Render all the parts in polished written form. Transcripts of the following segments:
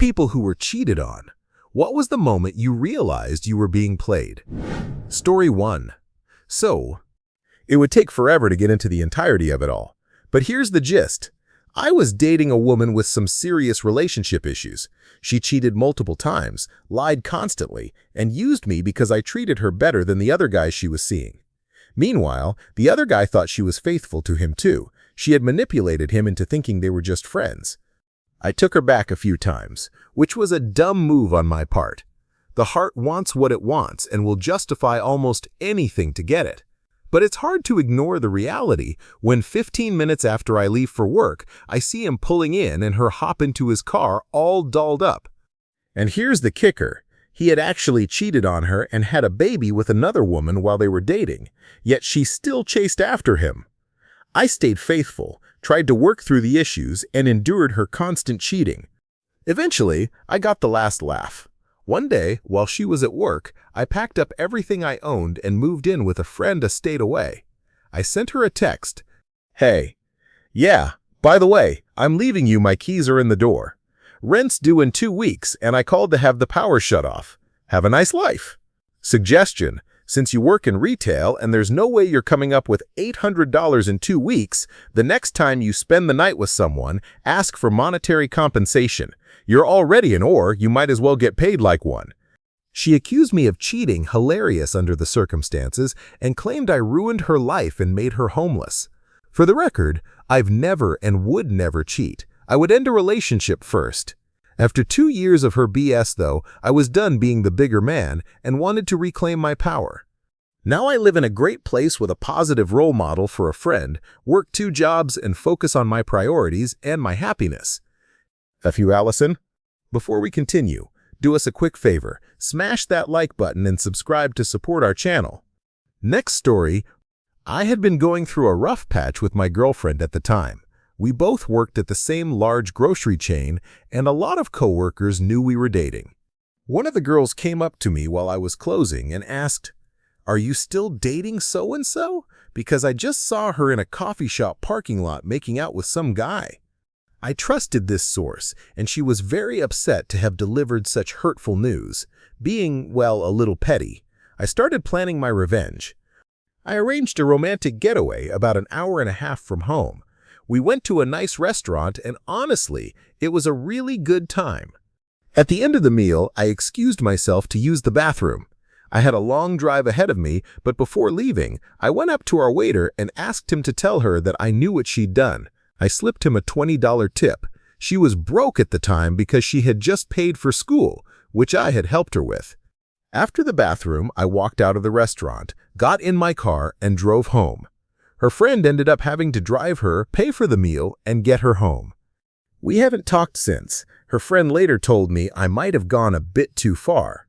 people who were cheated on. What was the moment you realized you were being played? Story 1. So, it would take forever to get into the entirety of it all. But here's the gist. I was dating a woman with some serious relationship issues. She cheated multiple times, lied constantly, and used me because I treated her better than the other guys she was seeing. Meanwhile, the other guy thought she was faithful to him too. She had manipulated him into thinking they were just friends. I took her back a few times, which was a dumb move on my part. The heart wants what it wants and will justify almost anything to get it. But it's hard to ignore the reality when 15 minutes after I leave for work, I see him pulling in and her hop into his car all dolled up. And here's the kicker. He had actually cheated on her and had a baby with another woman while they were dating, yet she still chased after him. I stayed faithful, tried to work through the issues, and endured her constant cheating. Eventually, I got the last laugh. One day, while she was at work, I packed up everything I owned and moved in with a friend a state away. I sent her a text. Hey, yeah, by the way, I'm leaving you, my keys are in the door. Rent's due in 2 weeks, and I called to have the power shut off. Have a nice life. Suggestion, since you work in retail and there's no way you're coming up with $800 in 2 weeks, the next time you spend the night with someone, ask for monetary compensation. You're already an whore, you might as well get paid like one. She accused me of cheating, hilarious under the circumstances, and claimed I ruined her life and made her homeless. For the record, I've never and would never cheat. I would end a relationship first. After 2 years of her BS, though, I was done being the bigger man and wanted to reclaim my power. Now I live in a great place with a positive role model for a friend, work 2 jobs, and focus on my priorities and my happiness. F you, Allison. Before we continue, do us a quick favor. Smash that like button and subscribe to support our channel. Next story. I had been going through a rough patch with my girlfriend at the time. We both worked at the same large grocery chain, and a lot of coworkers knew we were dating. One of the girls came up to me while I was closing and asked, "Are you still dating so-and-so? Because I just saw her in a coffee shop parking lot making out with some guy." I trusted this source, and she was very upset to have delivered such hurtful news. Being, well, a little petty, I started planning my revenge. I arranged a romantic getaway about an hour and a half from home. We went to a nice restaurant, and honestly, it was a really good time. At the end of the meal, I excused myself to use the bathroom. I had a long drive ahead of me, but before leaving, I went up to our waiter and asked him to tell her that I knew what she'd done. I slipped him a $20 tip. She was broke at the time because she had just paid for school, which I had helped her with. After the bathroom, I walked out of the restaurant, got in my car, and drove home. Her friend ended up having to drive her, pay for the meal, and get her home. We haven't talked since. Her friend later told me I might have gone a bit too far.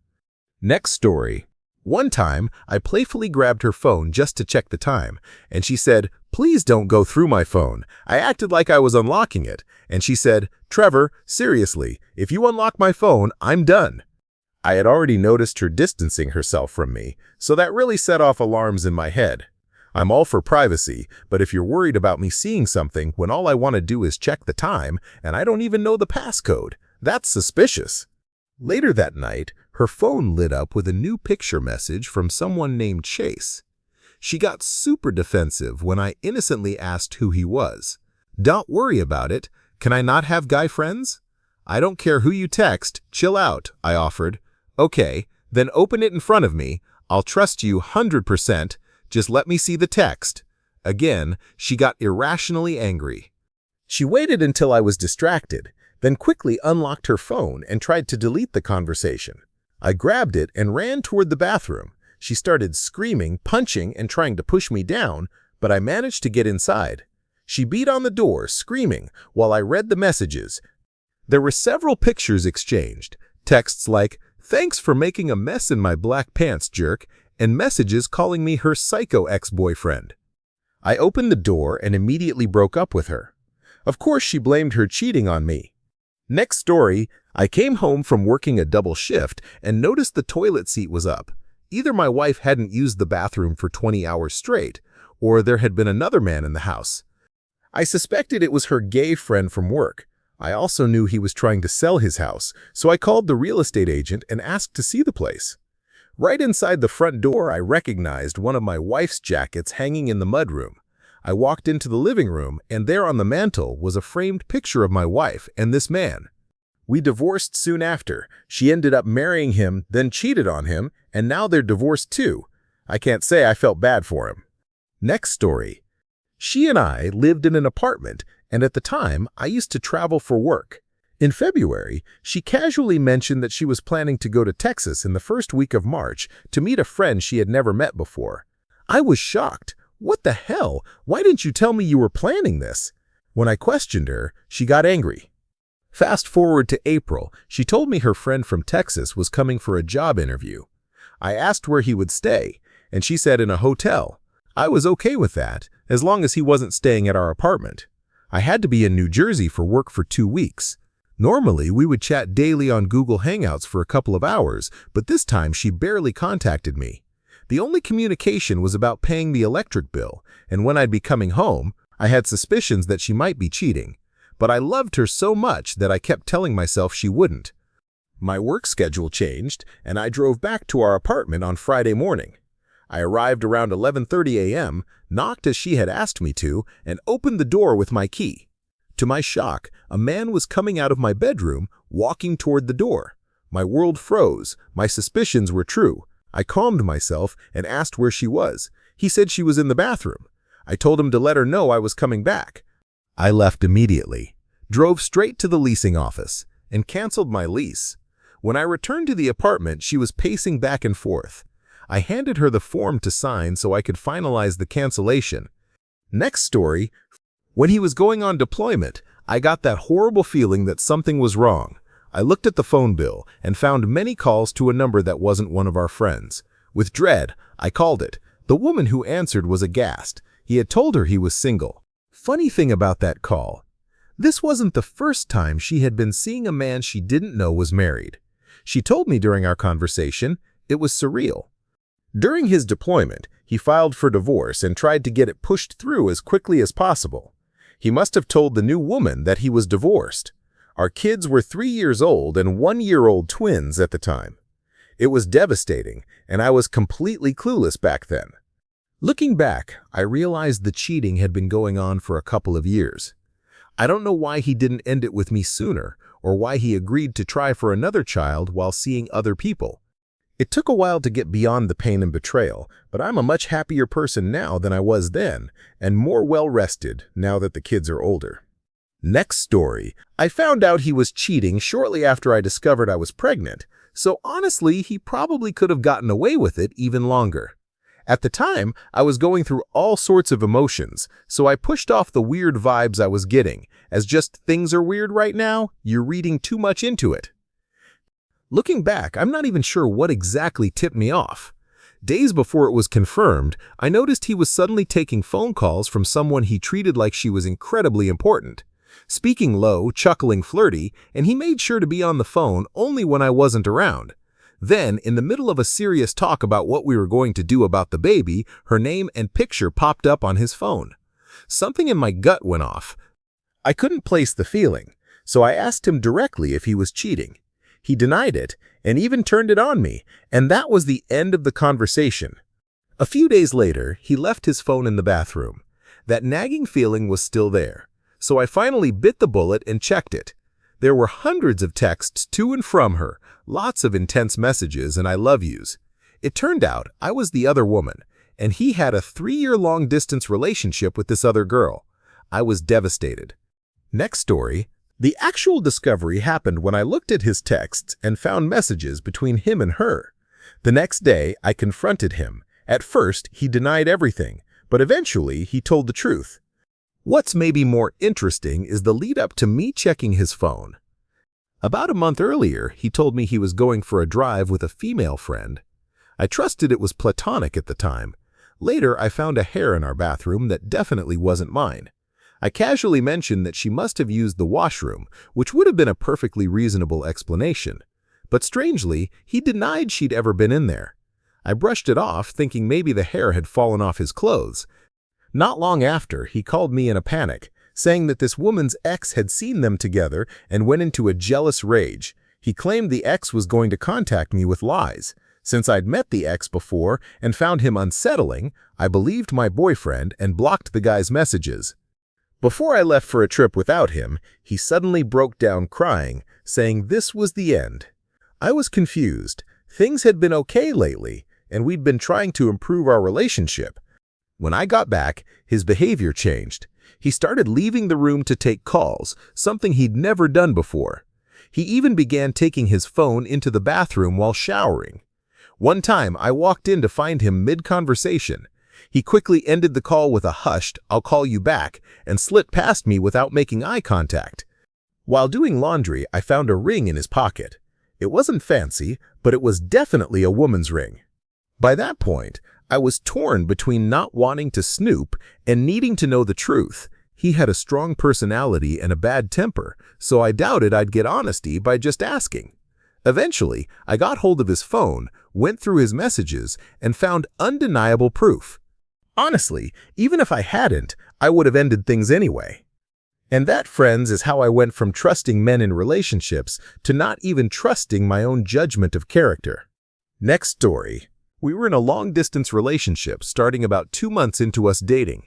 Next story. One time, I playfully grabbed her phone just to check the time, and she said, "Please don't go through my phone." I acted like I was unlocking it, and she said, "Trevor, seriously, if you unlock my phone, I'm done." I had already noticed her distancing herself from me, so that really set off alarms in my head. I'm all for privacy, but if you're worried about me seeing something when all I want to do is check the time and I don't even know the passcode, that's suspicious. Later that night, her phone lit up with a new picture message from someone named Chase. She got super defensive when I innocently asked who he was. "Don't worry about it. Can I not have guy friends?" "I don't care who you text. Chill out," I offered. "Okay, then open it in front of me. I'll trust you 100%. Just let me see the text." Again, she got irrationally angry. She waited until I was distracted, then quickly unlocked her phone and tried to delete the conversation. I grabbed it and ran toward the bathroom. She started screaming, punching, and trying to push me down, but I managed to get inside. She beat on the door, screaming, while I read the messages. There were several pictures exchanged, texts like, "Thanks for making a mess in my black pants, jerk," and messages calling me her psycho ex-boyfriend. I opened the door and immediately broke up with her. Of course, she blamed her cheating on me. Next story, I came home from working a double shift and noticed the toilet seat was up. Either my wife hadn't used the bathroom for 20 hours straight, or there had been another man in the house. I suspected it was her gay friend from work. I also knew he was trying to sell his house, so I called the real estate agent and asked to see the place. Right inside the front door, I recognized one of my wife's jackets hanging in the mudroom. I walked into the living room, and there on the mantel was a framed picture of my wife and this man. We divorced soon after. She ended up marrying him, then cheated on him, and now they're divorced too. I can't say I felt bad for him. Next story. She and I lived in an apartment, and at the time, I used to travel for work. In February, she casually mentioned that she was planning to go to Texas in the first week of March to meet a friend she had never met before. I was shocked. What the hell? Why didn't you tell me you were planning this? When I questioned her, she got angry. Fast forward to April, she told me her friend from Texas was coming for a job interview. I asked where he would stay, and she said in a hotel. I was okay with that, as long as he wasn't staying at our apartment. I had to be in New Jersey for work for 2 weeks. Normally, we would chat daily on Google Hangouts for a couple of hours, but this time she barely contacted me. The only communication was about paying the electric bill, and when I'd be coming home, I had suspicions that she might be cheating. But I loved her so much that I kept telling myself she wouldn't. My work schedule changed, and I drove back to our apartment on Friday morning. I arrived around 11:30 a.m., knocked as she had asked me to, and opened the door with my key. To my shock, a man was coming out of my bedroom, walking toward the door. My world froze. My suspicions were true. I calmed myself and asked where she was. He said she was in the bathroom. I told him to let her know I was coming back. I left immediately, drove straight to the leasing office, and canceled my lease. When I returned to the apartment, she was pacing back and forth. I handed her the form to sign so I could finalize the cancellation. Next story. When he was going on deployment, I got that horrible feeling that something was wrong. I looked at the phone bill and found many calls to a number that wasn't one of our friends. With dread, I called it. The woman who answered was aghast. He had told her he was single. Funny thing about that call. This wasn't the first time she had been seeing a man she didn't know was married. She told me during our conversation, it was surreal. During his deployment, he filed for divorce and tried to get it pushed through as quickly as possible. He must have told the new woman that he was divorced. Our kids were 3 years old and 1-year-old twins at the time. It was devastating, and I was completely clueless back then. Looking back, I realized the cheating had been going on for a couple of years. I don't know why he didn't end it with me sooner, or why he agreed to try for another child while seeing other people. It took a while to get beyond the pain and betrayal, but I'm a much happier person now than I was then, and more well-rested now that the kids are older. Next story. I found out he was cheating shortly after I discovered I was pregnant, so honestly, he probably could have gotten away with it even longer. At the time, I was going through all sorts of emotions, so I pushed off the weird vibes I was getting, as just things are weird right now, you're reading too much into it. Looking back, I'm not even sure what exactly tipped me off. Days before it was confirmed, I noticed he was suddenly taking phone calls from someone he treated like she was incredibly important. Speaking low, chuckling flirty, and he made sure to be on the phone only when I wasn't around. Then, in the middle of a serious talk about what we were going to do about the baby, her name and picture popped up on his phone. Something in my gut went off. I couldn't place the feeling, so I asked him directly if he was cheating. He denied it, and even turned it on me, and that was the end of the conversation. A few days later, he left his phone in the bathroom. That nagging feeling was still there, so I finally bit the bullet and checked it. There were hundreds of texts to and from her, lots of intense messages and I love yous. It turned out I was the other woman, and he had a 3-year-long distance relationship with this other girl. I was devastated. Next story. The actual discovery happened when I looked at his texts and found messages between him and her. The next day, I confronted him. At first, he denied everything, but eventually he told the truth. What's maybe more interesting is the lead-up to me checking his phone. About a month earlier, he told me he was going for a drive with a female friend. I trusted it was platonic at the time. Later, I found a hair in our bathroom that definitely wasn't mine. I casually mentioned that she must have used the washroom, which would have been a perfectly reasonable explanation. But strangely, he denied she'd ever been in there. I brushed it off, thinking maybe the hair had fallen off his clothes. Not long after, he called me in a panic, saying that this woman's ex had seen them together and went into a jealous rage. He claimed the ex was going to contact me with lies. Since I'd met the ex before and found him unsettling, I believed my boyfriend and blocked the guy's messages. Before I left for a trip without him, he suddenly broke down crying, saying this was the end. I was confused. Things had been okay lately, and we'd been trying to improve our relationship. When I got back, his behavior changed. He started leaving the room to take calls, something he'd never done before. He even began taking his phone into the bathroom while showering. One time, I walked in to find him mid-conversation. He quickly ended the call with a hushed, "I'll call you back," and slipped past me without making eye contact. While doing laundry, I found a ring in his pocket. It wasn't fancy, but it was definitely a woman's ring. By that point, I was torn between not wanting to snoop and needing to know the truth. He had a strong personality and a bad temper, so I doubted I'd get honesty by just asking. Eventually, I got hold of his phone, went through his messages, and found undeniable proof. Honestly, even if I hadn't, I would have ended things anyway. And that, friends, is how I went from trusting men in relationships to not even trusting my own judgment of character. Next story. We were in a long-distance relationship starting about 2 months into us dating.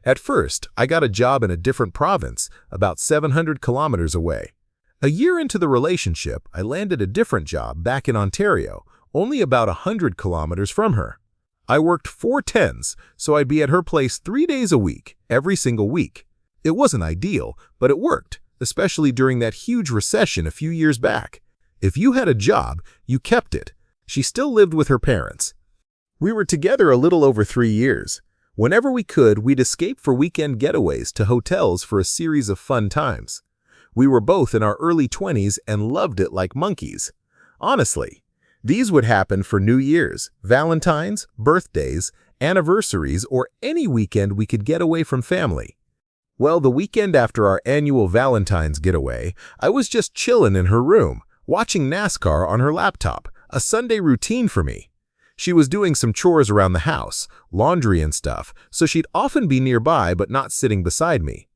At first, I got a job in a different province, about 700 kilometers away. A year into the relationship, I landed a different job back in Ontario, only about 100 kilometers from her. I worked 4/10s, so I'd be at her place 3 days a week, every single week. It wasn't ideal, but it worked, especially during that huge recession a few years back. If you had a job, you kept it. She still lived with her parents. We were together a little over 3 years. Whenever we could, we'd escape for weekend getaways to hotels for a series of fun times. We were both in our early 20s and loved it like monkeys. Honestly, these would happen for New Year's, Valentine's, birthdays, anniversaries, or any weekend we could get away from family. Well, the weekend after our annual Valentine's getaway, I was just chilling in her room, watching NASCAR on her laptop, a Sunday routine for me. She was doing some chores around the house, laundry and stuff, so she'd often be nearby but not sitting beside me.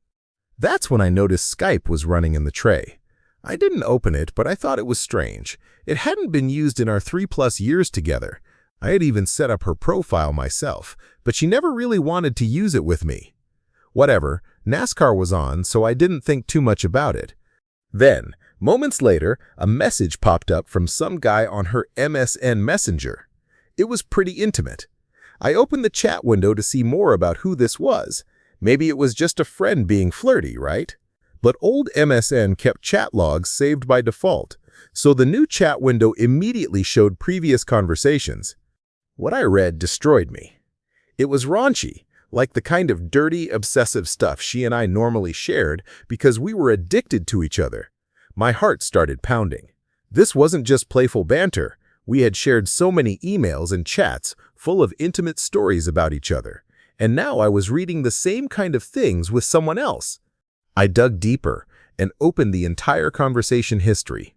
That's when I noticed Skype was running in the tray. I didn't open it, but I thought it was strange. It hadn't been used in our 3+ years together. I had even set up her profile myself, but she never really wanted to use it with me. Whatever, NASCAR was on, so I didn't think too much about it. Then, moments later, a message popped up from some guy on her MSN Messenger. It was pretty intimate. I opened the chat window to see more about who this was. Maybe it was just a friend being flirty, right? But old MSN kept chat logs saved by default, so the new chat window immediately showed previous conversations. What I read destroyed me. It was raunchy, like the kind of dirty, obsessive stuff she and I normally shared because we were addicted to each other. My heart started pounding. This wasn't just playful banter. We had shared so many emails and chats full of intimate stories about each other, and now I was reading the same kind of things with someone else. I dug deeper and opened the entire conversation history.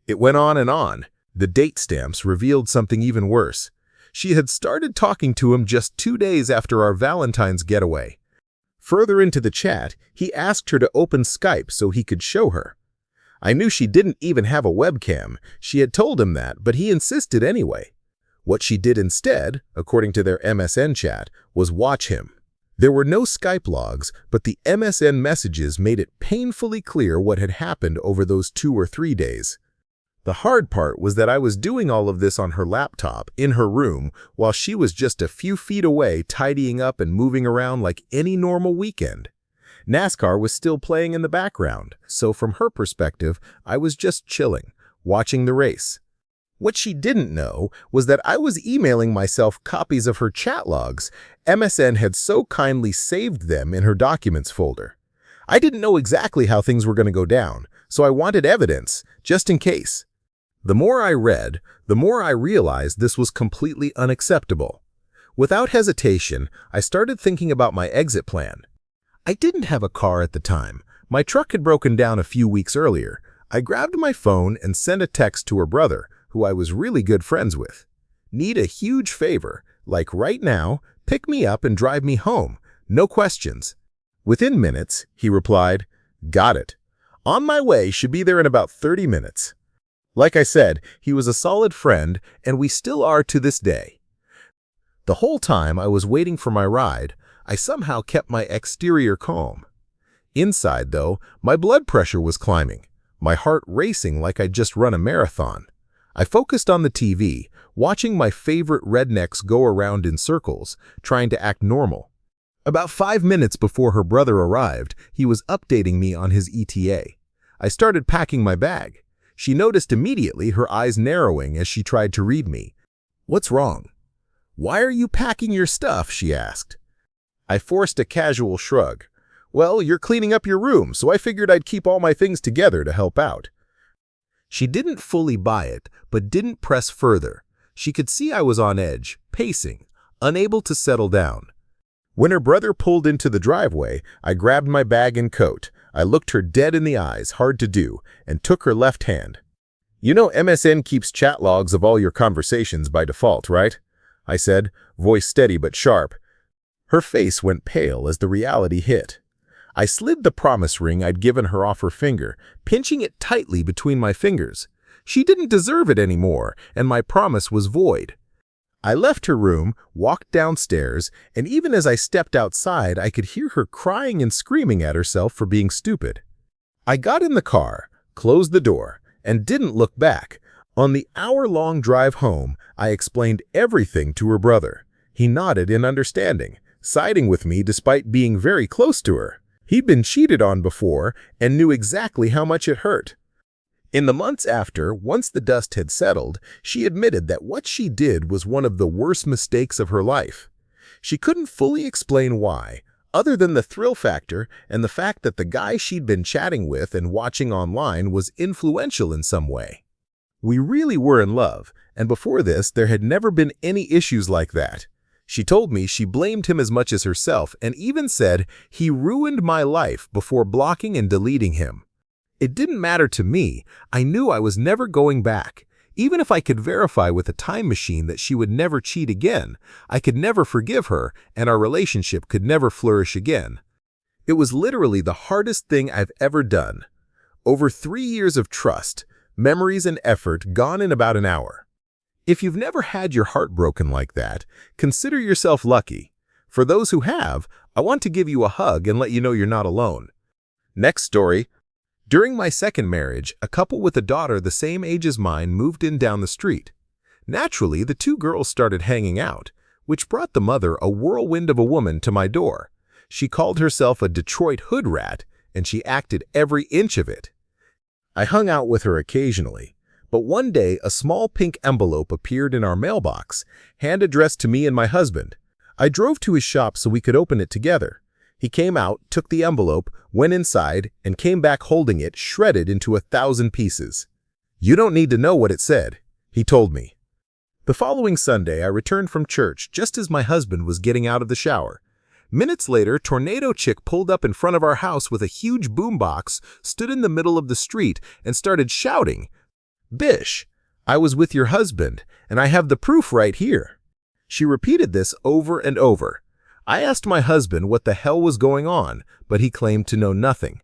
It went on and on. The date stamps revealed something even worse. She had started talking to him just 2 days after our Valentine's getaway. Further into the chat, he asked her to open Skype so he could show her. I knew she didn't even have a webcam. She had told him that, but he insisted anyway. What she did instead, according to their MSN chat, was watch him. There were no Skype logs, but the MSN messages made it painfully clear what had happened over those 2 or 3 days. The hard part was that I was doing all of this on her laptop, in her room, while she was just a few feet away tidying up and moving around like any normal weekend. NASCAR was still playing in the background, so from her perspective, I was just chilling, watching the race. What she didn't know was that I was emailing myself copies of her chat logs. MSN had so kindly saved them in her documents folder. I didn't know exactly how things were going to go down, so I wanted evidence, just in case. The more I read, the more I realized this was completely unacceptable. Without hesitation, I started thinking about my exit plan. I didn't have a car at the time. My truck had broken down a few weeks earlier. I grabbed my phone and sent a text to her brother, who I was really good friends with. Need a huge favor, like right now, pick me up and drive me home. No questions. Within minutes, he replied, "Got it. On my way, should be there in about 30 minutes." Like I said, he was a solid friend, and we still are to this day. The whole time I was waiting for my ride, I somehow kept my exterior calm. Inside, though, my blood pressure was climbing, my heart racing like I'd just run a marathon. I focused on the TV, watching my favorite rednecks go around in circles, trying to act normal. About 5 minutes before her brother arrived, he was updating me on his ETA. I started packing my bag. She noticed immediately, her eyes narrowing as she tried to read me. "What's wrong?" "Why are you packing your stuff?" she asked. I forced a casual shrug. "Well, you're cleaning up your room, so I figured I'd keep all my things together to help out." She didn't fully buy it, but didn't press further. She could see I was on edge, pacing, unable to settle down. When her brother pulled into the driveway, I grabbed my bag and coat. I looked her dead in the eyes, hard to do, and took her left hand. "You know MSN keeps chat logs of all your conversations by default, right?" I said, voice steady but sharp. Her face went pale as the reality hit. I slid the promise ring I'd given her off her finger, pinching it tightly between my fingers. She didn't deserve it anymore, and my promise was void. I left her room, walked downstairs, and even as I stepped outside, I could hear her crying and screaming at herself for being stupid. I got in the car, closed the door, and didn't look back. On the hour-long drive home, I explained everything to her brother. He nodded in understanding, siding with me despite being very close to her. He'd been cheated on before and knew exactly how much it hurt. In the months after, once the dust had settled, she admitted that what she did was one of the worst mistakes of her life. She couldn't fully explain why, other than the thrill factor and the fact that the guy she'd been chatting with and watching online was influential in some way. We really were in love, and before this, there had never been any issues like that. She told me she blamed him as much as herself and even said he ruined my life before blocking and deleting him. It didn't matter to me. I knew I was never going back. Even if I could verify with a time machine that she would never cheat again, I could never forgive her and our relationship could never flourish again. It was literally the hardest thing I've ever done. Over 3 years of trust, memories and effort gone in about an hour. If you've never had your heart broken like that, consider yourself lucky. For those who have, I want to give you a hug and let you know you're not alone. Next story. During my second marriage, a couple with a daughter the same age as mine moved in down the street. Naturally, the two girls started hanging out, which brought the mother, a whirlwind of a woman, to my door. She called herself a Detroit hood rat, and she acted every inch of it. I hung out with her occasionally, but one day a small pink envelope appeared in our mailbox, hand addressed to me and my husband. I drove to his shop so we could open it together. He came out, took the envelope, went inside, and came back holding it shredded into 1,000 pieces. "You don't need to know what it said," he told me. The following Sunday, I returned from church just as my husband was getting out of the shower. Minutes later, Tornado Chick pulled up in front of our house with a huge boombox, stood in the middle of the street, and started shouting, "Bish, I was with your husband, and I have the proof right here." She repeated this over and over. I asked my husband what the hell was going on, but he claimed to know nothing.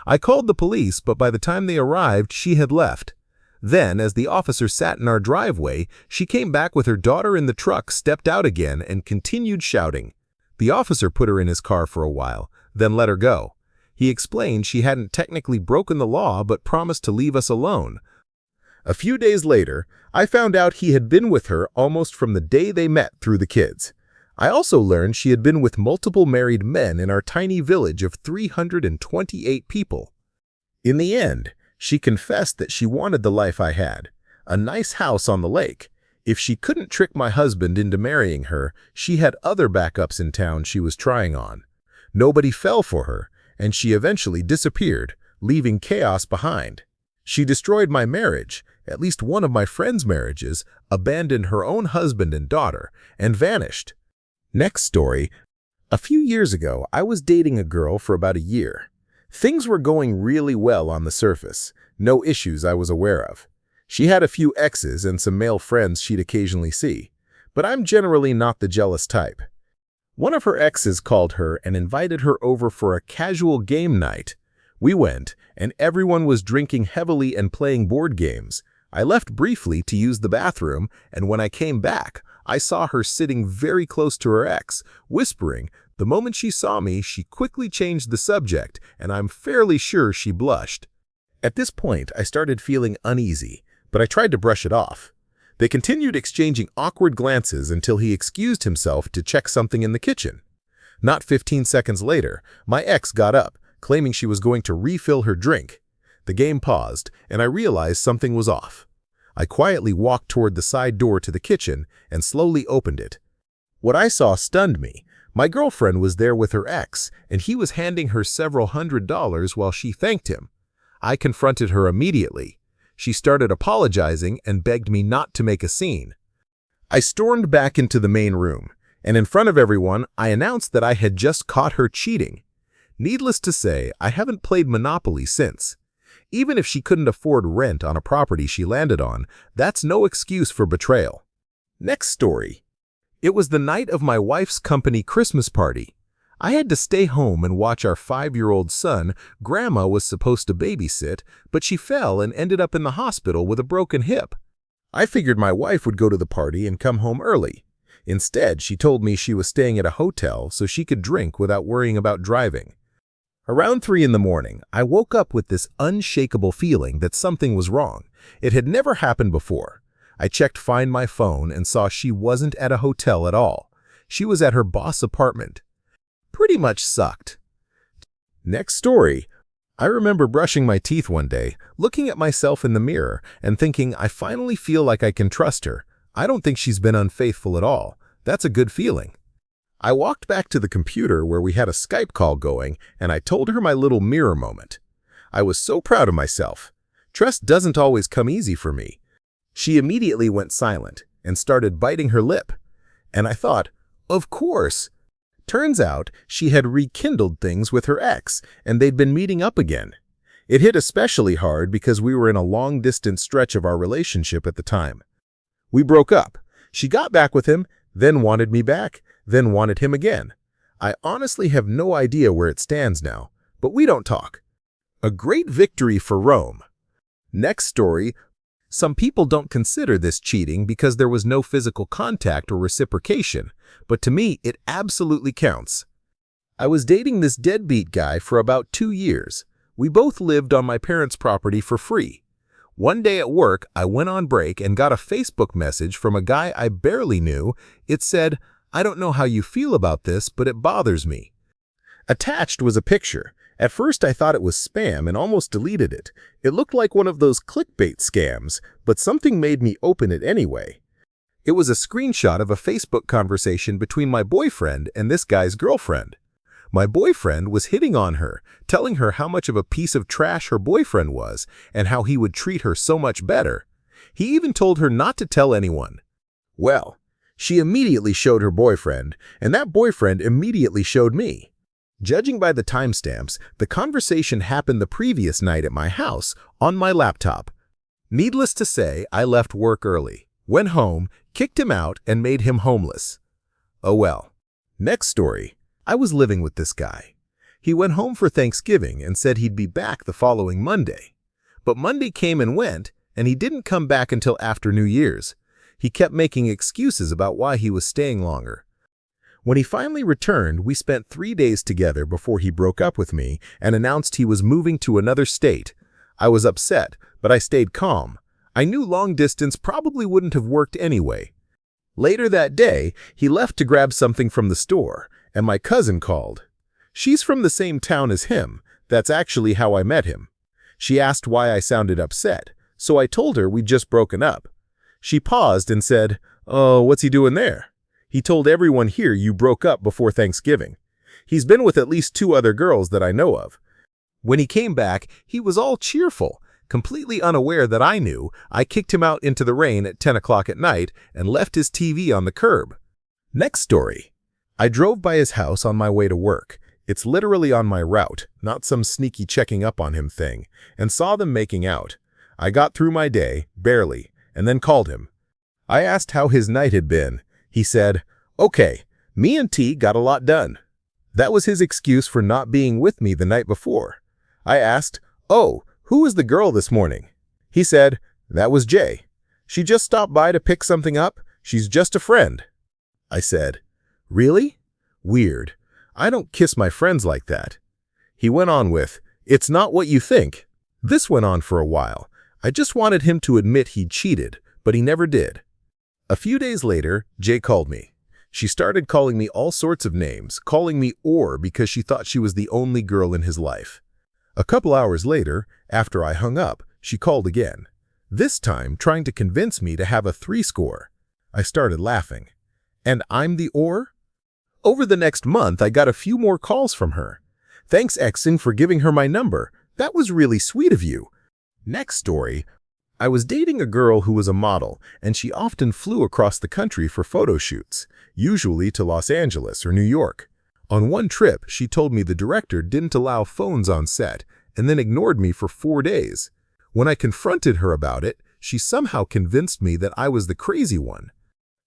I called the police, but by the time they arrived, she had left. Then, as the officer sat in our driveway, she came back with her daughter in the truck, stepped out again, and continued shouting. The officer put her in his car for a while, then let her go. He explained she hadn't technically broken the law, but promised to leave us alone. A few days later, I found out he had been with her almost from the day they met through the kids. I also learned she had been with multiple married men in our tiny village of 328 people. In the end, she confessed that she wanted the life I had, a nice house on the lake. If she couldn't trick my husband into marrying her, she had other backups in town she was trying on. Nobody fell for her, and she eventually disappeared, leaving chaos behind. She destroyed my marriage, at least one of my friends' marriages, abandoned her own husband and daughter, and vanished. Next story. A few years ago, I was dating a girl for about a year. Things were going really well on the surface, no issues I was aware of. She had a few exes and some male friends she'd occasionally see, but I'm generally not the jealous type. One of her exes called her and invited her over for a casual game night. We went, and everyone was drinking heavily and playing board games. I left briefly to use the bathroom, and when I came back, I saw her sitting very close to her ex, whispering. The moment she saw me, she quickly changed the subject, and I'm fairly sure she blushed. At this point, I started feeling uneasy, but I tried to brush it off. They continued exchanging awkward glances until he excused himself to check something in the kitchen. Not 15 seconds later, my ex got up, claiming she was going to refill her drink. The game paused, and I realized something was off. I quietly walked toward the side door to the kitchen and slowly opened it. What I saw stunned me. My girlfriend was there with her ex, and he was handing her several $100s while she thanked him. I confronted her immediately. She started apologizing and begged me not to make a scene. I stormed back into the main room, and in front of everyone, I announced that I had just caught her cheating. Needless to say, I haven't played Monopoly since. Even if she couldn't afford rent on a property she landed on, that's no excuse for betrayal. Next story. It was the night of my wife's company Christmas party. I had to stay home and watch our 5-year-old son. Grandma was supposed to babysit, but she fell and ended up in the hospital with a broken hip. I figured my wife would go to the party and come home early. Instead, she told me she was staying at a hotel so she could drink without worrying about driving. Around 3 in the morning, I woke up with this unshakable feeling that something was wrong. It had never happened before. I checked Find My phone and saw she wasn't at a hotel at all. She was at her boss' apartment. Pretty much sucked. Next story. I remember brushing my teeth one day, looking at myself in the mirror and thinking, I finally feel like I can trust her. I don't think she's been unfaithful at all. That's a good feeling. I walked back to the computer where we had a Skype call going, and I told her my little mirror moment. I was so proud of myself. Trust doesn't always come easy for me. She immediately went silent and started biting her lip. And I thought, of course. Turns out she had rekindled things with her ex, and they'd been meeting up again. It hit especially hard because we were in a long-distance stretch of our relationship at the time. We broke up. She got back with him, then wanted me back, then wanted him again. I honestly have no idea where it stands now, but we don't talk. A great victory for Rome. Next story. Some people don't consider this cheating because there was no physical contact or reciprocation, but to me, it absolutely counts. I was dating this deadbeat guy for about 2 years. We both lived on my parents' property for free. One day at work, I went on break and got a Facebook message from a guy I barely knew. It said, "I don't know how you feel about this, but it bothers me." Attached was a picture. At first, I thought it was spam and almost deleted it. It looked like one of those clickbait scams, but something made me open it anyway. It was a screenshot of a Facebook conversation between my boyfriend and this guy's girlfriend. My boyfriend was hitting on her, telling her how much of a piece of trash her boyfriend was and how he would treat her so much better. He even told her not to tell anyone. Well, she immediately showed her boyfriend, and that boyfriend immediately showed me. Judging by the timestamps, the conversation happened the previous night at my house on my laptop. Needless to say, I left work early, went home, kicked him out, and made him homeless. Oh well. Next story. I was living with this guy. He went home for Thanksgiving and said he'd be back the following Monday. But Monday came and went, and he didn't come back until after New Year's. He kept making excuses about why he was staying longer. When he finally returned, we spent 3 days together before he broke up with me and announced he was moving to another state. I was upset, but I stayed calm. I knew long distance probably wouldn't have worked anyway. Later that day, he left to grab something from the store, and my cousin called. She's from the same town as him. That's actually how I met him. She asked why I sounded upset, so I told her we'd just broken up. She paused and said, "Oh, what's he doing there? He told everyone here you broke up before Thanksgiving. He's been with at least 2 other girls that I know of." When he came back, he was all cheerful. Completely unaware that I knew, I kicked him out into the rain at 10 o'clock at night and left his TV on the curb. Next story. I drove by his house on my way to work. It's literally on my route, not some sneaky checking up on him thing, and saw them making out. I got through my day, barely, and then called him. I asked how his night had been. He said, "Okay, Me and T got a lot done. That was his excuse for not being with me the night before. I asked, "Oh, who was the girl this morning?" He said, "That was Jay. She just stopped by to pick something up. She's just a friend." I said, "Really? Weird. I don't kiss my friends like that." He went on with, "It's not what you think." This went on for a while. I just wanted him to admit he'd cheated, but he never did. A few days later, Jay called me. She started calling me all sorts of names, calling me "or" because she thought she was the only girl in his life. A couple hours later, after I hung up, she called again, this time trying to convince me to have a 3 score. I started laughing. And I'm the "or"? Over the next month, I got a few more calls from her. "Thanks, Exing, for giving her my number. That was really sweet of you." Next story. I was dating a girl who was a model, and she often flew across the country for photo shoots, usually to Los Angeles or New York. On one trip, she told me the director didn't allow phones on set and then ignored me for 4 days. When I confronted her about it, she somehow convinced me that I was the crazy one.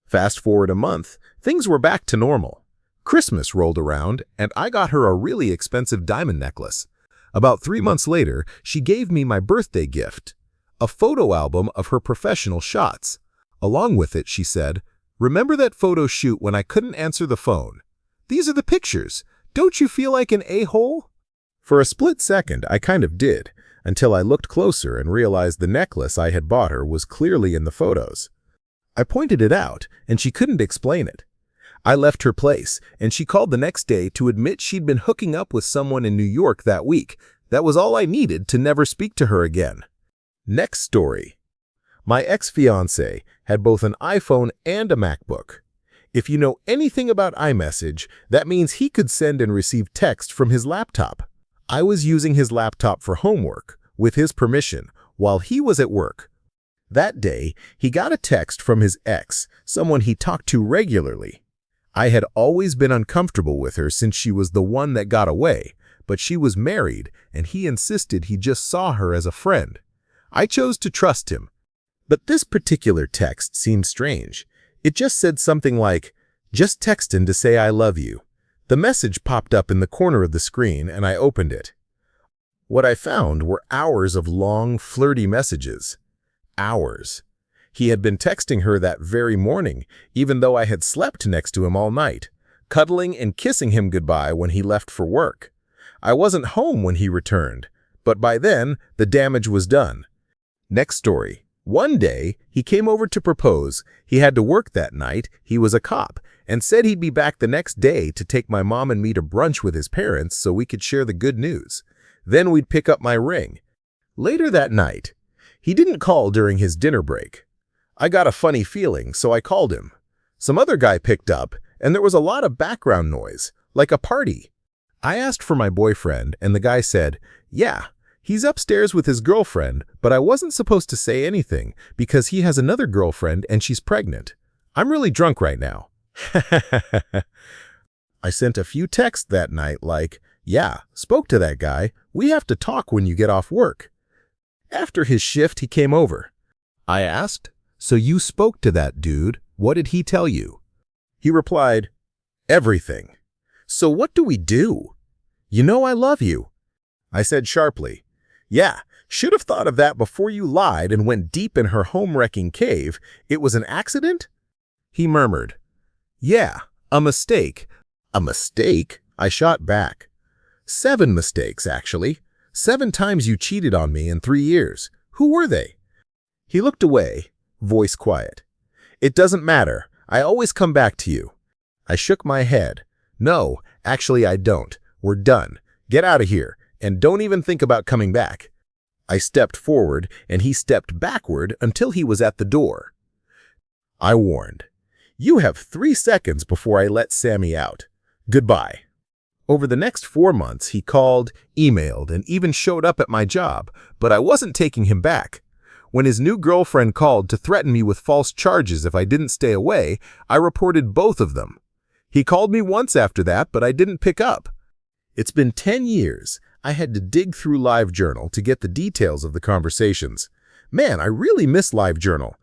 Fast forward a month, things were back to normal. Christmas rolled around, and I got her a really expensive diamond necklace. About 3 months later, she gave me my birthday gift, a photo album of her professional shots. Along with it, she said, "Remember that photo shoot when I couldn't answer the phone? These are the pictures. Don't you feel like an a-hole?" For a split second, I kind of did, until I looked closer and realized the necklace I had bought her was clearly in the photos. I pointed it out, and she couldn't explain it. I left her place, and she called the next day to admit she'd been hooking up with someone in New York that week. That was all I needed to never speak to her again. Next story. My ex-fiancé had both an iPhone and a MacBook. If you know anything about iMessage, that means he could send and receive text from his laptop. I was using his laptop for homework, with his permission, while he was at work. That day, he got a text from his ex, someone he talked to regularly. I had always been uncomfortable with her since she was the one that got away, but she was married, and he insisted he just saw her as a friend. I chose to trust him. But this particular text seemed strange. It just said something like, "Just textin' to say I love you." The message popped up in the corner of the screen, and I opened it. What I found were hours of long, flirty messages. Hours. He had been texting her that very morning, even though I had slept next to him all night, cuddling and kissing him goodbye when he left for work. I wasn't home when he returned, but by then, the damage was done. Next story. One day, he came over to propose. He had to work that night, he was a cop, and said he'd be back the next day to take my mom and me to brunch with his parents so we could share the good news. Then we'd pick up my ring. Later that night, he didn't call during his dinner break. I got a funny feeling, so I called him. Some other guy picked up, and there was a lot of background noise, like a party. I asked for my boyfriend, and the guy said, "Yeah, he's upstairs with his girlfriend, but I wasn't supposed to say anything because he has another girlfriend and she's pregnant. I'm really drunk right now." I sent a few texts that night like, "Yeah, spoke to that guy. We have to talk when you get off work." After his shift, he came over. I asked, "So you spoke to that dude. What did he tell you?" He replied, "Everything." "So what do we do?" "You know I love you." I said sharply, "Yeah, should have thought of that before you lied and went deep in her home-wrecking cave. It was an accident?" He murmured, "Yeah, a mistake." "A mistake?" I shot back. 7 mistakes, actually. 7 times you cheated on me in 3 years. Who were they?" He looked away, voice quiet. "It doesn't matter. I always come back to you." I shook my head. "No, actually I don't. We're done. Get out of here, and don't even think about coming back." I stepped forward, and he stepped backward until he was at the door. I warned, "You have 3 seconds before I let Sammy out. Goodbye." Over the next 4 months, he called, emailed, and even showed up at my job, but I wasn't taking him back. When his new girlfriend called to threaten me with false charges if I didn't stay away, I reported both of them. He called me once after that, but I didn't pick up. It's been 10 years. I had to dig through LiveJournal to get the details of the conversations. Man, I really miss LiveJournal.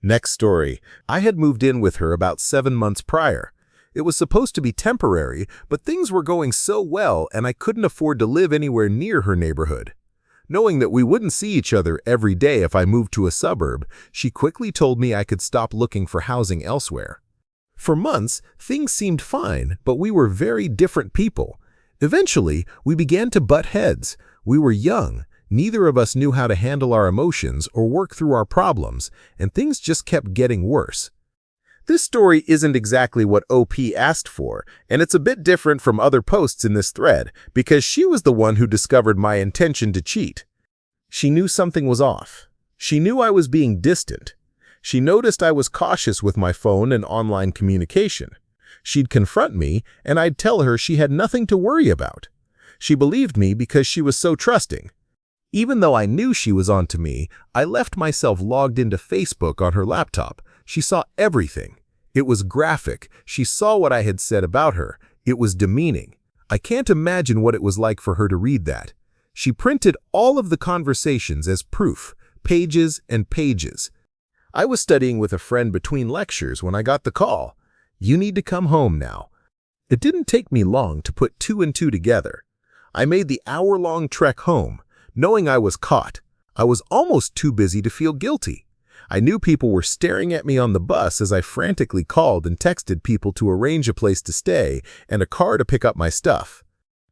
Next story. I had moved in with her about 7 months prior. It was supposed to be temporary, but things were going so well and I couldn't afford to live anywhere near her neighborhood. Knowing that we wouldn't see each other every day if I moved to a suburb, she quickly told me I could stop looking for housing elsewhere. For months, things seemed fine, but we were very different people. Eventually, we began to butt heads. We were young. Neither of us knew how to handle our emotions or work through our problems, and things just kept getting worse. This story isn't exactly what OP asked for, and it's a bit different from other posts in this thread because she was the one who discovered my intention to cheat. She knew something was off. She knew I was being distant. She noticed I was cautious with my phone and online communication. She'd confront me, and I'd tell her she had nothing to worry about. She believed me because she was so trusting. Even though I knew she was onto me, I left myself logged into Facebook on her laptop. She saw everything. It was graphic. She saw what I had said about her. It was demeaning. I can't imagine what it was like for her to read that. She printed all of the conversations as proof, pages and pages. I was studying with a friend between lectures when I got the call. "You need to come home now." It didn't take me long to put two and two together. I made the hour-long trek home, knowing I was caught. I was almost too busy to feel guilty. I knew people were staring at me on the bus as I frantically called and texted people to arrange a place to stay and a car to pick up my stuff.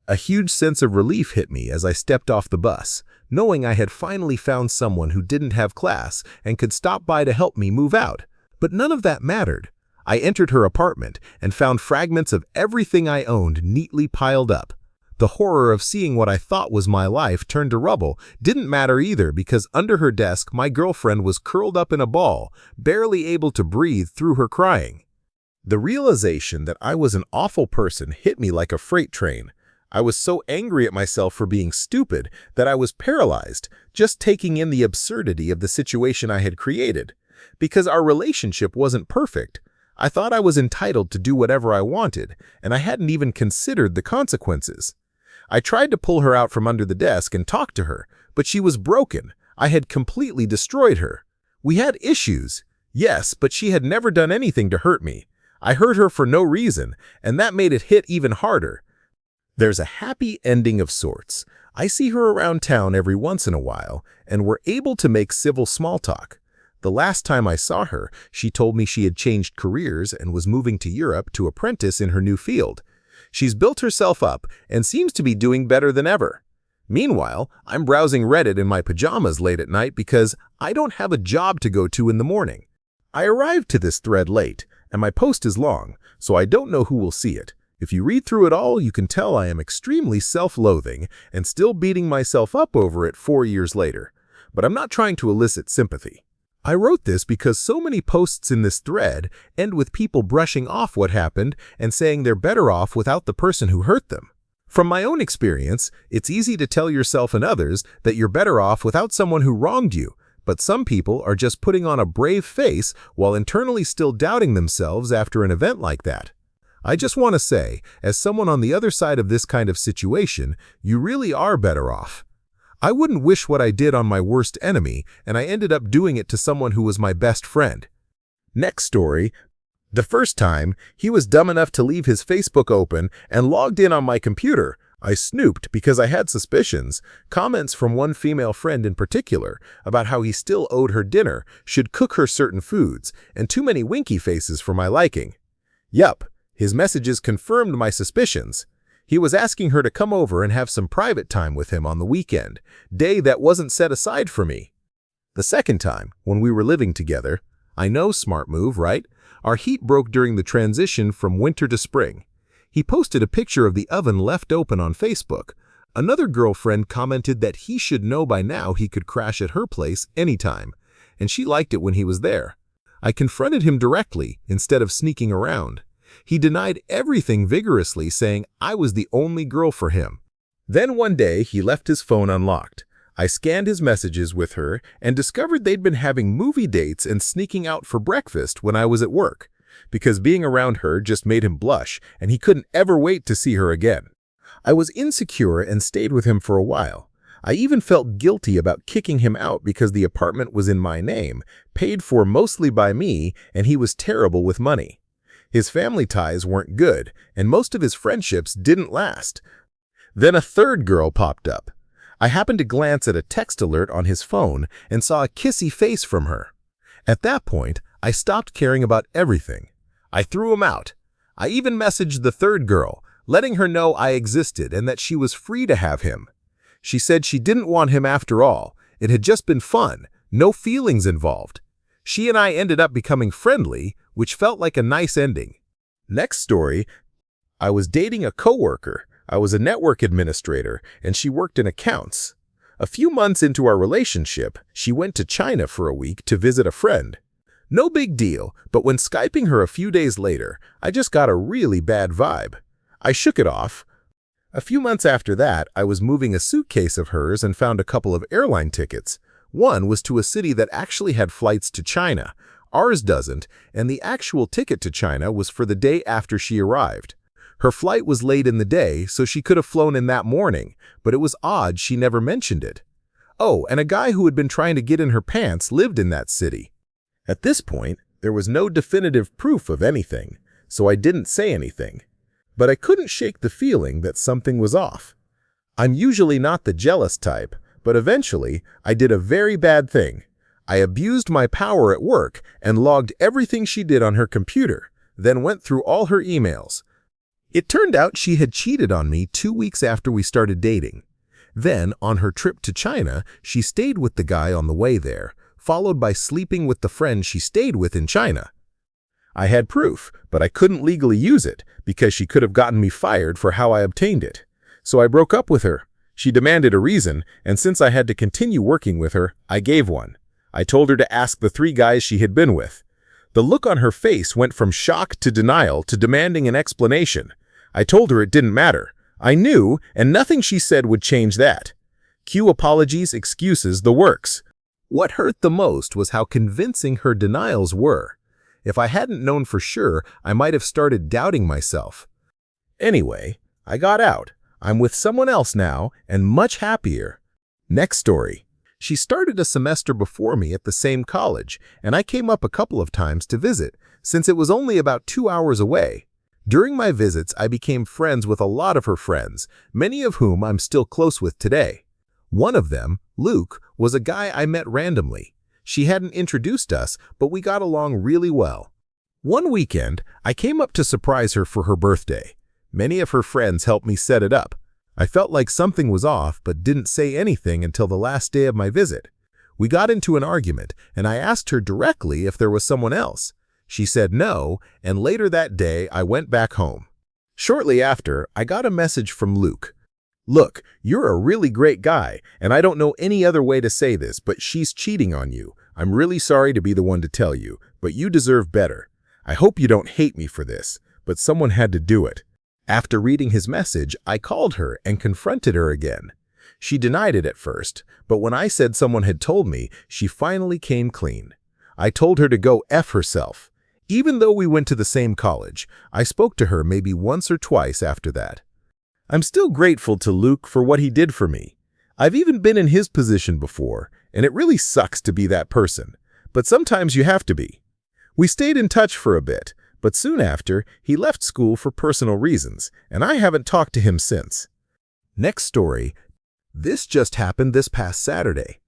A huge sense of relief hit me as I stepped off the bus, knowing I had finally found someone who didn't have class and could stop by to help me move out. But none of that mattered. I entered her apartment and found fragments of everything I owned neatly piled up. The horror of seeing what I thought was my life turned to rubble didn't matter either because under her desk my girlfriend was curled up in a ball, barely able to breathe through her crying. The realization that I was an awful person hit me like a freight train. I was so angry at myself for being stupid that I was paralyzed, just taking in the absurdity of the situation I had created. Because our relationship wasn't perfect, I thought I was entitled to do whatever I wanted, and I hadn't even considered the consequences. I tried to pull her out from under the desk and talk to her, but she was broken. I had completely destroyed her. We had issues, yes, but she had never done anything to hurt me. I hurt her for no reason, and that made it hit even harder. There's a happy ending of sorts. I see her around town every once in a while, and we're able to make civil small talk. The last time I saw her, she told me she had changed careers and was moving to Europe to apprentice in her new field. She's built herself up and seems to be doing better than ever. Meanwhile, I'm browsing Reddit in my pajamas late at night because I don't have a job to go to in the morning. I arrived to this thread late, and my post is long, so I don't know who will see it. If you read through it all, you can tell I am extremely self-loathing and still beating myself up over it 4 years later. But I'm not trying to elicit sympathy. I wrote this because so many posts in this thread end with people brushing off what happened and saying they're better off without the person who hurt them. From my own experience, it's easy to tell yourself and others that you're better off without someone who wronged you, but some people are just putting on a brave face while internally still doubting themselves after an event like that. I just want to say, as someone on the other side of this kind of situation, you really are better off. I wouldn't wish what I did on my worst enemy, and I ended up doing it to someone who was my best friend. Next story. The first time, he was dumb enough to leave his Facebook open and logged in on my computer. I snooped because I had suspicions. Comments from one female friend in particular about how he still owed her dinner, should cook her certain foods, and too many winky faces for my liking. Yup, his messages confirmed my suspicions. He was asking her to come over and have some private time with him on the weekend, day that wasn't set aside for me. The second time, when we were living together, I know, smart move, right? Our heat broke during the transition from winter to spring. He posted a picture of the oven left open on Facebook. Another girlfriend commented that he should know by now he could crash at her place anytime, and she liked it when he was there. I confronted him directly instead of sneaking around. He denied everything vigorously, saying I was the only girl for him. Then one day, he left his phone unlocked. I scanned his messages with her and discovered they'd been having movie dates and sneaking out for breakfast when I was at work, because being around her just made him blush and he couldn't ever wait to see her again. I was insecure and stayed with him for a while. I even felt guilty about kicking him out because the apartment was in my name, paid for mostly by me, and he was terrible with money. His family ties weren't good, and most of his friendships didn't last. Then a third girl popped up. I happened to glance at a text alert on his phone and saw a kissy face from her. At that point, I stopped caring about everything. I threw him out. I even messaged the third girl, letting her know I existed and that she was free to have him. She said she didn't want him after all. It had just been fun, no feelings involved. She and I ended up becoming friendly, which felt like a nice ending. Next story, I was dating a coworker. I was a network administrator, and she worked in accounts. A few months into our relationship, she went to China for a week to visit a friend. No big deal, but when Skyping her a few days later, I just got a really bad vibe. I shook it off. A few months after that, I was moving a suitcase of hers and found a couple of airline tickets. One was to a city that actually had flights to China. Ours doesn't, and the actual ticket to China was for the day after she arrived. Her flight was late in the day, so she could have flown in that morning, but it was odd she never mentioned it. Oh, and a guy who had been trying to get in her pants lived in that city. At this point, there was no definitive proof of anything, so I didn't say anything. But I couldn't shake the feeling that something was off. I'm usually not the jealous type, but eventually, I did a very bad thing. I abused my power at work and logged everything she did on her computer, then went through all her emails. It turned out she had cheated on me 2 weeks after we started dating. Then, on her trip to China, she stayed with the guy on the way there, followed by sleeping with the friend she stayed with in China. I had proof, but I couldn't legally use it because she could have gotten me fired for how I obtained it. So I broke up with her. She demanded a reason, and since I had to continue working with her, I gave one. I told her to ask the 3 guys she had been with. The look on her face went from shock to denial to demanding an explanation. I told her it didn't matter. I knew, and nothing she said would change that. Cue apologies, excuses, the works. What hurt the most was how convincing her denials were. If I hadn't known for sure, I might have started doubting myself. Anyway, I got out. I'm with someone else now, and much happier. Next story. She started a semester before me at the same college, and I came up a couple of times to visit, since it was only about 2 hours away. During my visits, I became friends with a lot of her friends, many of whom I'm still close with today. One of them, Luke, was a guy I met randomly. She hadn't introduced us, but we got along really well. One weekend, I came up to surprise her for her birthday. Many of her friends helped me set it up. I felt like something was off, but didn't say anything until the last day of my visit. We got into an argument, and I asked her directly if there was someone else. She said no, and later that day, I went back home. Shortly after, I got a message from Luke. "Look, you're a really great guy, and I don't know any other way to say this, but she's cheating on you. I'm really sorry to be the one to tell you, but you deserve better. I hope you don't hate me for this, but someone had to do it." After reading his message, I called her and confronted her again. She denied it at first, but when I said someone had told me, she finally came clean. I told her to go F herself. Even though we went to the same college, I spoke to her maybe once or twice after that. I'm still grateful to Luke for what he did for me. I've even been in his position before, and it really sucks to be that person, but sometimes you have to be. We stayed in touch for a bit, but soon after, he left school for personal reasons, and I haven't talked to him since. Next story. This just happened this past Saturday.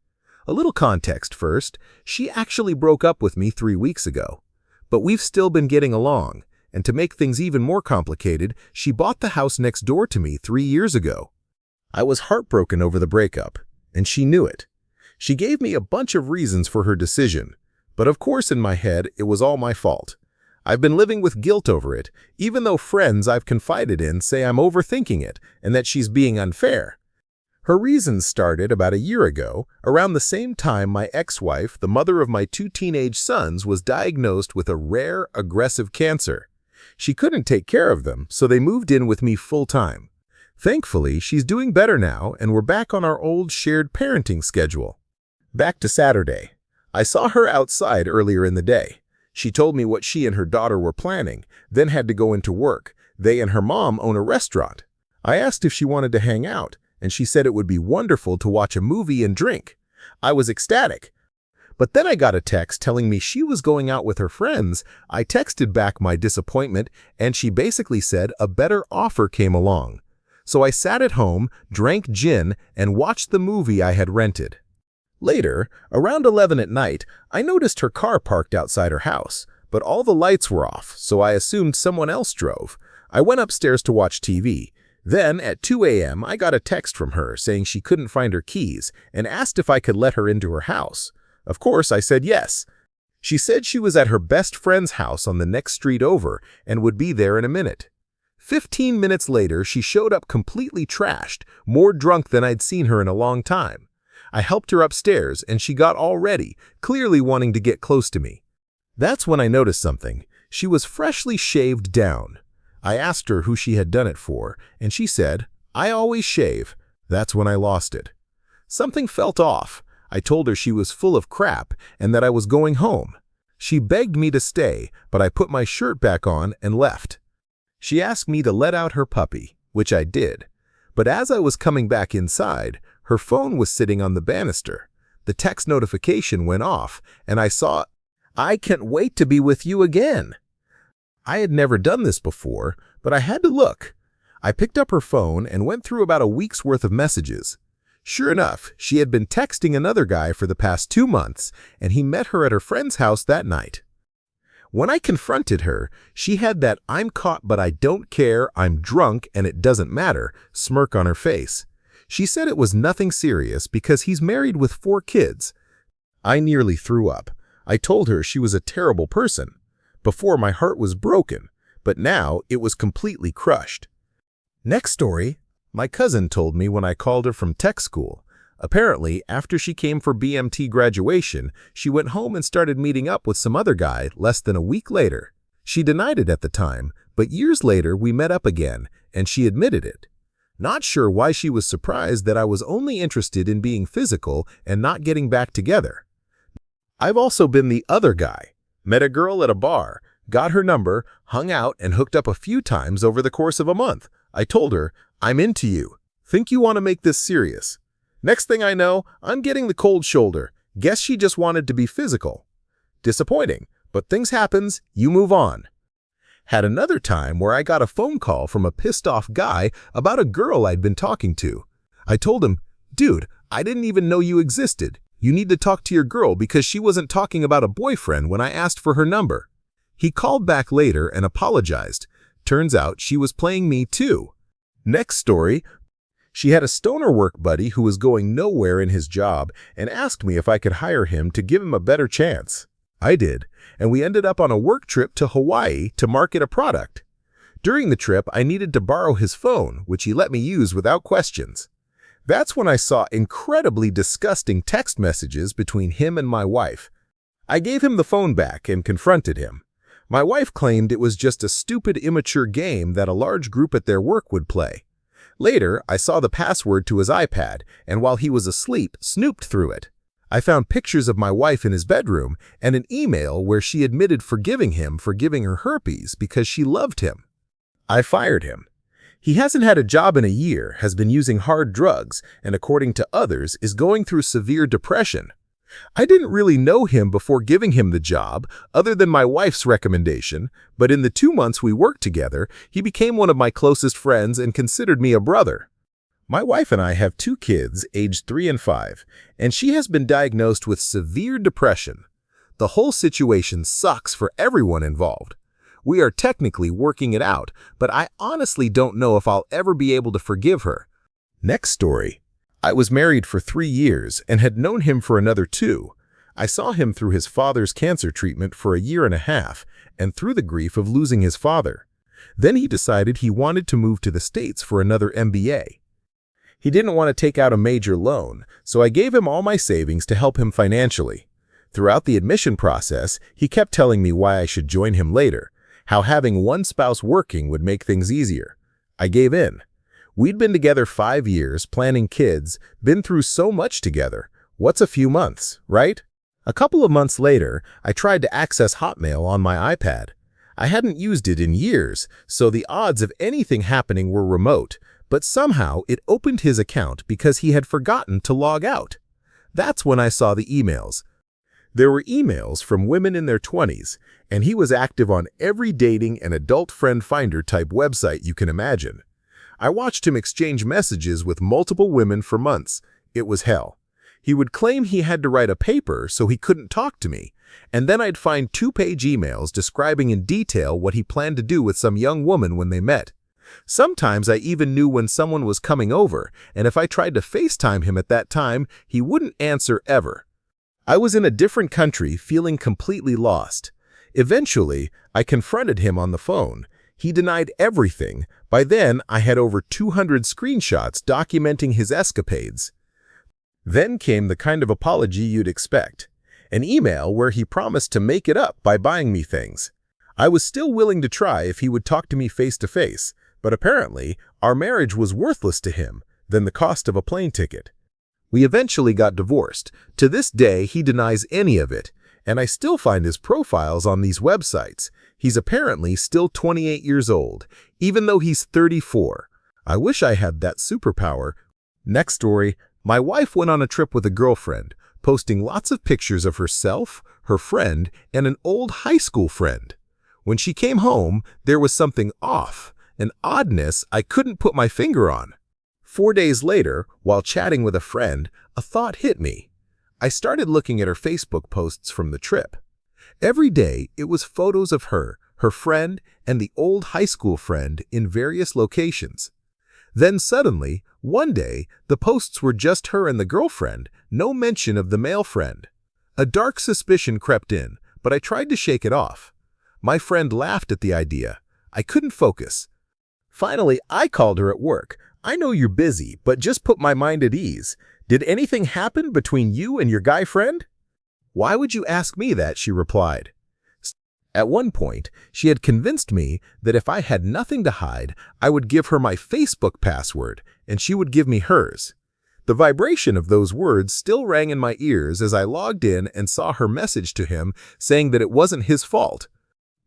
A little context first. She actually broke up with me 3 weeks ago. But we've still been getting along, and to make things even more complicated, she bought the house next door to me 3 years ago. I was heartbroken over the breakup, and she knew it. She gave me a bunch of reasons for her decision, but of course in my head, it was all my fault. I've been living with guilt over it, even though friends I've confided in say I'm overthinking it and that she's being unfair. Her reasons started about a year ago, around the same time my ex-wife, the mother of my 2 teenage sons, was diagnosed with a rare, aggressive cancer. She couldn't take care of them, so they moved in with me full-time. Thankfully, she's doing better now, and we're back on our old shared parenting schedule. Back to Saturday. I saw her outside earlier in the day. She told me what she and her daughter were planning, then had to go into work. They and her mom own a restaurant. I asked if she wanted to hang out, and she said it would be wonderful to watch a movie and drink. I was ecstatic. But then I got a text telling me she was going out with her friends. I texted back my disappointment, and she basically said a better offer came along. So I sat at home, drank gin, and watched the movie I had rented. Later, around 11 at night, I noticed her car parked outside her house, but all the lights were off, so I assumed someone else drove. I went upstairs to watch TV. Then, at 2 a.m., I got a text from her saying she couldn't find her keys and asked if I could let her into her house. Of course, I said yes. She said she was at her best friend's house on the next street over and would be there in a minute. 15 minutes later, she showed up completely trashed, more drunk than I'd seen her in a long time. I helped her upstairs, and she got all ready, clearly wanting to get close to me. That's when I noticed something. She was freshly shaved down. I asked her who she had done it for, and she said, "I always shave." That's when I lost it. Something felt off. I told her she was full of crap and that I was going home. She begged me to stay, but I put my shirt back on and left. She asked me to let out her puppy, which I did. But as I was coming back inside, her phone was sitting on the banister. The text notification went off, and I saw, "I can't wait to be with you again." I had never done this before, but I had to look. I picked up her phone and went through about a week's worth of messages. Sure enough, she had been texting another guy for the past 2 months, and he met her at her friend's house that night. When I confronted her, she had that "I'm caught but I don't care, I'm drunk and it doesn't matter" smirk on her face. She said it was nothing serious because he's married with 4 kids. I nearly threw up. I told her she was a terrible person. Before, my heart was broken, but now it was completely crushed. Next story, my cousin told me when I called her from tech school. Apparently, after she came for BMT graduation, she went home and started meeting up with some other guy less than a week later. She denied it at the time, but years later we met up again, and she admitted it. Not sure why she was surprised that I was only interested in being physical and not getting back together. I've also been the other guy. Met a girl at a bar, got her number, hung out, and hooked up a few times over the course of a month. I told her, "I'm into you. Think you want to make this serious?" Next thing I know, I'm getting the cold shoulder. Guess she just wanted to be physical. Disappointing, but things happens, you move on. Had another time where I got a phone call from a pissed-off guy about a girl I'd been talking to. I told him, "Dude, I didn't even know you existed. You need to talk to your girl because she wasn't talking about a boyfriend when I asked for her number." He called back later and apologized. Turns out she was playing me too. Next story. She had a stoner work buddy who was going nowhere in his job and asked me if I could hire him to give him a better chance. I did, and we ended up on a work trip to Hawaii to market a product. During the trip, I needed to borrow his phone, which he let me use without questions. That's when I saw incredibly disgusting text messages between him and my wife. I gave him the phone back and confronted him. My wife claimed it was just a stupid, immature game that a large group at their work would play. Later, I saw the password to his iPad, and while he was asleep, snooped through it. I found pictures of my wife in his bedroom and an email where she admitted forgiving him for giving her herpes because she loved him. I fired him. He hasn't had a job in a year, has been using hard drugs, and according to others, is going through severe depression. I didn't really know him before giving him the job, other than my wife's recommendation, but in the 2 months we worked together, he became one of my closest friends and considered me a brother. My wife and I have 2 kids, aged 3 and 5, and she has been diagnosed with severe depression. The whole situation sucks for everyone involved. We are technically working it out, but I honestly don't know if I'll ever be able to forgive her. Next story. I was married for 3 years and had known him for another 2. I saw him through his father's cancer treatment for a year and a half and through the grief of losing his father. Then he decided he wanted to move to the States for another MBA. He didn't want to take out a major loan, so I gave him all my savings to help him financially. Throughout the admission process, he kept telling me why I should join him later, how having one spouse working would make things easier. I gave in. We'd been together 5 years, planning kids, been through so much together. What's a few months, right? A couple of months later, I tried to access Hotmail on my iPad. I hadn't used it in years, so the odds of anything happening were remote, but somehow it opened his account because he had forgotten to log out. That's when I saw the emails. There were emails from women in their 20s, and he was active on every dating and adult friend finder type website you can imagine. I watched him exchange messages with multiple women for months. It was hell. He would claim he had to write a paper so he couldn't talk to me, and then I'd find 2-page emails describing in detail what he planned to do with some young woman when they met. Sometimes I even knew when someone was coming over, and if I tried to FaceTime him at that time, he wouldn't answer ever. I was in a different country, feeling completely lost. Eventually, I confronted him on the phone. He denied everything. By then, I had over 200 screenshots documenting his escapades. Then came the kind of apology you'd expect. An email where he promised to make it up by buying me things. I was still willing to try if he would talk to me face to face, but apparently, our marriage was worthless to him than the cost of a plane ticket. We eventually got divorced. To this day, he denies any of it, and I still find his profiles on these websites. He's apparently still 28 years old, even though he's 34. I wish I had that superpower. Next story, my wife went on a trip with a girlfriend, posting lots of pictures of herself, her friend, and an old high school friend. When she came home, there was something off, an oddness I couldn't put my finger on. 4 days later, while chatting with a friend, a thought hit me. I started looking at her Facebook posts from the trip. Every day, it was photos of her, her friend, and the old high school friend in various locations. Then suddenly, one day, the posts were just her and the girlfriend, no mention of the male friend. A dark suspicion crept in, but I tried to shake it off. My friend laughed at the idea. I couldn't focus. Finally, I called her at work. "I know you're busy, but just put my mind at ease. Did anything happen between you and your guy friend?" "Why would you ask me that?" she replied. At one point, she had convinced me that if I had nothing to hide, I would give her my Facebook password, and she would give me hers. The vibration of those words still rang in my ears as I logged in and saw her message to him saying that it wasn't his fault.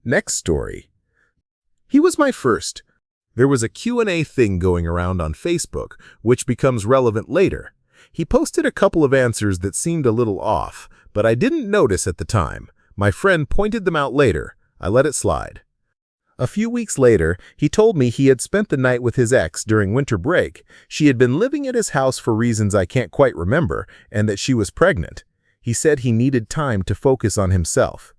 Next story. He was my first. There was a Q&A thing going around on Facebook, which becomes relevant later. He posted a couple of answers that seemed a little off, but I didn't notice at the time. My friend pointed them out later. I let it slide. A few weeks later, he told me he had spent the night with his ex during winter break. She had been living at his house for reasons I can't quite remember, and that she was pregnant. He said he needed time to focus on himself.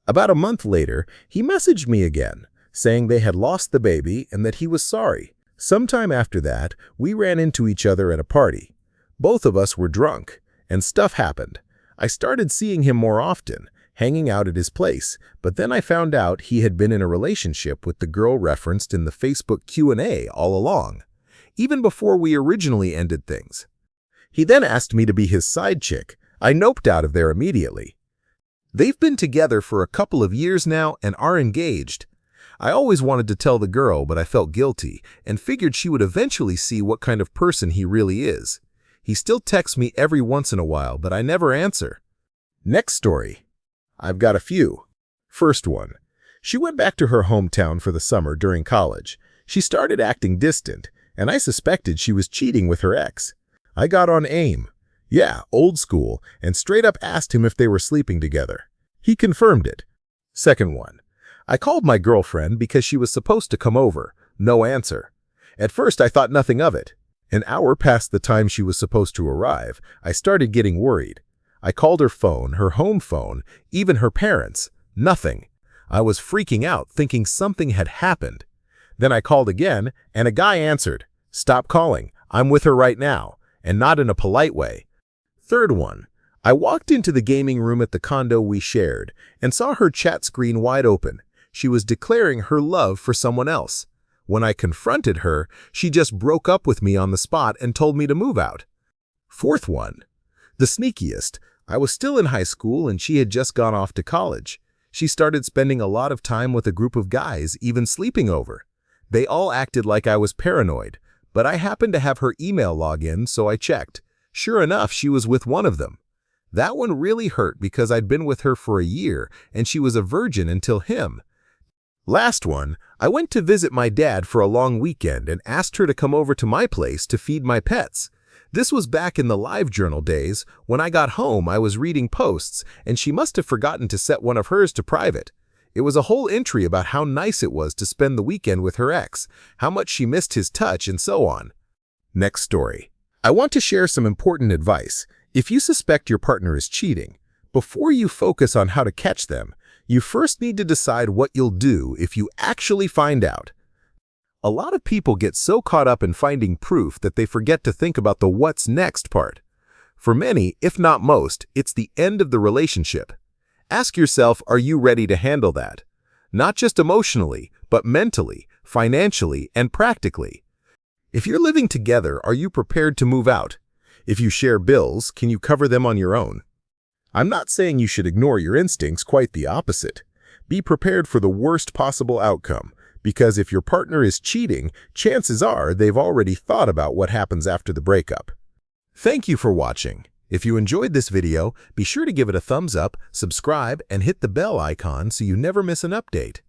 About a month later, he messaged me again, saying they had lost the baby and that he was sorry. Sometime after that, we ran into each other at a party. Both of us were drunk, and stuff happened. I started seeing him more often, hanging out at his place, but then I found out he had been in a relationship with the girl referenced in the Facebook Q&A all along, even before we originally ended things. He then asked me to be his side chick. I noped out of there immediately. They've been together for a couple of years now and are engaged. I always wanted to tell the girl, but I felt guilty and figured she would eventually see what kind of person he really is. He still texts me every once in a while, but I never answer. Next story. I've got a few. First one. She went back to her hometown for the summer during college. She started acting distant, and I suspected she was cheating with her ex. I got on AIM. Yeah, old school, and straight up asked him if they were sleeping together. He confirmed it. Second one. I called my girlfriend because she was supposed to come over. No answer. At first, I thought nothing of it. An hour past the time she was supposed to arrive, I started getting worried. I called her phone, her home phone, even her parents. Nothing. I was freaking out, thinking something had happened. Then I called again, and a guy answered. "Stop calling. I'm with her right now," and not in a polite way. Third one. I walked into the gaming room at the condo we shared and saw her chat screen wide open. She was declaring her love for someone else. When I confronted her, she just broke up with me on the spot and told me to move out. Fourth one. The sneakiest. I was still in high school and she had just gone off to college. She started spending a lot of time with a group of guys, even sleeping over. They all acted like I was paranoid, but I happened to have her email login, so I checked. Sure enough, she was with one of them. That one really hurt because I'd been with her for a year and she was a virgin until him. Last one, I went to visit my dad for a long weekend and asked her to come over to my place to feed my pets. This was back in the live journal days. When I got home, I was reading posts, and she must have forgotten to set one of hers to private. It was a whole entry about how nice it was to spend the weekend with her ex, how much she missed his touch, and so on. Next story. I want to share some important advice. If you suspect your partner is cheating, before you focus on how to catch them, you first need to decide what you'll do if you actually find out. A lot of people get so caught up in finding proof that they forget to think about the what's next part. For many, if not most, it's the end of the relationship. Ask yourself, are you ready to handle that? Not just emotionally, but mentally, financially, and practically. If you're living together, are you prepared to move out? If you share bills, can you cover them on your own? I'm not saying you should ignore your instincts, quite the opposite. Be prepared for the worst possible outcome, because if your partner is cheating, chances are they've already thought about what happens after the breakup. Thank you for watching. If you enjoyed this video, be sure to give it a thumbs up, subscribe, and hit the bell icon so you never miss an update.